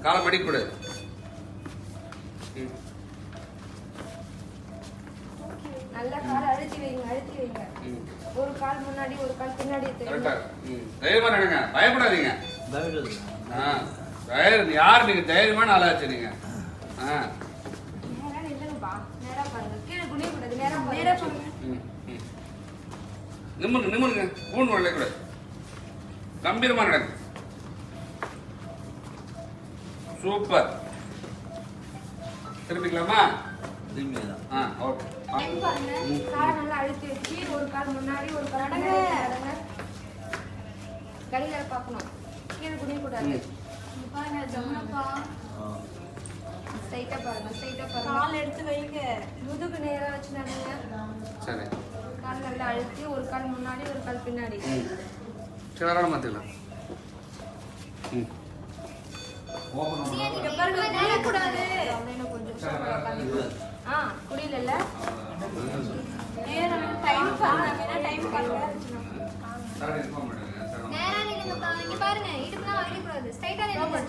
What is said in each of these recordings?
காலை மடிக்க கூடாது. நல்ல கால் அழுத்தி வைங்க. ஒரு கால் முன்னாடி ஒரு கால் பின்னாடி கரெக்ட்டா. தைரியமா நடங்க. பயப்படாதீங்க. யார் நீங்க தைரியமான ஆளாச்சு நீங்க. நேரா நில்லுங்கப்பா. நேரா பாருங்க. கீழ குனிய கூடாது. நேரா பாருங்க. நிமிருங்க. கூண்டு வரல கூடாது. கம்பீரமா நடங்க. சூப்பர். திரும்பிக்கலாமா? திரும்பிக்கலாம். ஓகே. காலை நல்லா அழுத்தி வச்சு ஒரு கால் முன்னாடி ஒரு கால் நடங்க. கடிகார பார்க்கணும். கீழே குனிய கூடாது. பாருங்க ஜம்னப்பா. ஸ்ட்ரைட்டா பாருங்க. கால் எடுத்து வைங்க. முதுகு நேரா வச்சு நடங்க. சரி. கால் நல்லா அழுத்தி ஒரு கால் முன்னாடி ஒரு கால் பின்னாடி. சிலரான மாத்திக்கலாம். ஓபன் பாருங்க குனிய கூடாது. இன்னும் கொஞ்சம் குடியில நேரம் டைம் பாருங்க. டைம் பாருங்க. நேரா நில்லுங்கப்பா. இங்க பாருங்க. இடுப்புலாம் வலிக்க கூடாது. ஸ்ட்ரைட்டா நில்லுங்க.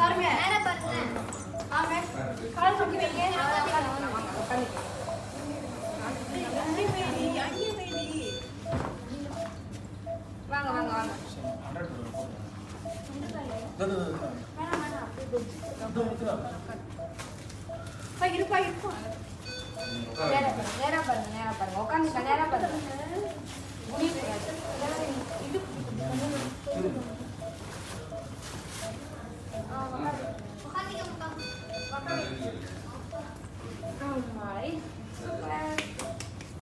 பாருங்க. நேரா பாருங்க. வாங்க. கால் தூக்கி வைங்க. வாங்க. இருப்பா. நேரா பாருங்க. உட்காந்துக்க. நேரா பாருங்க.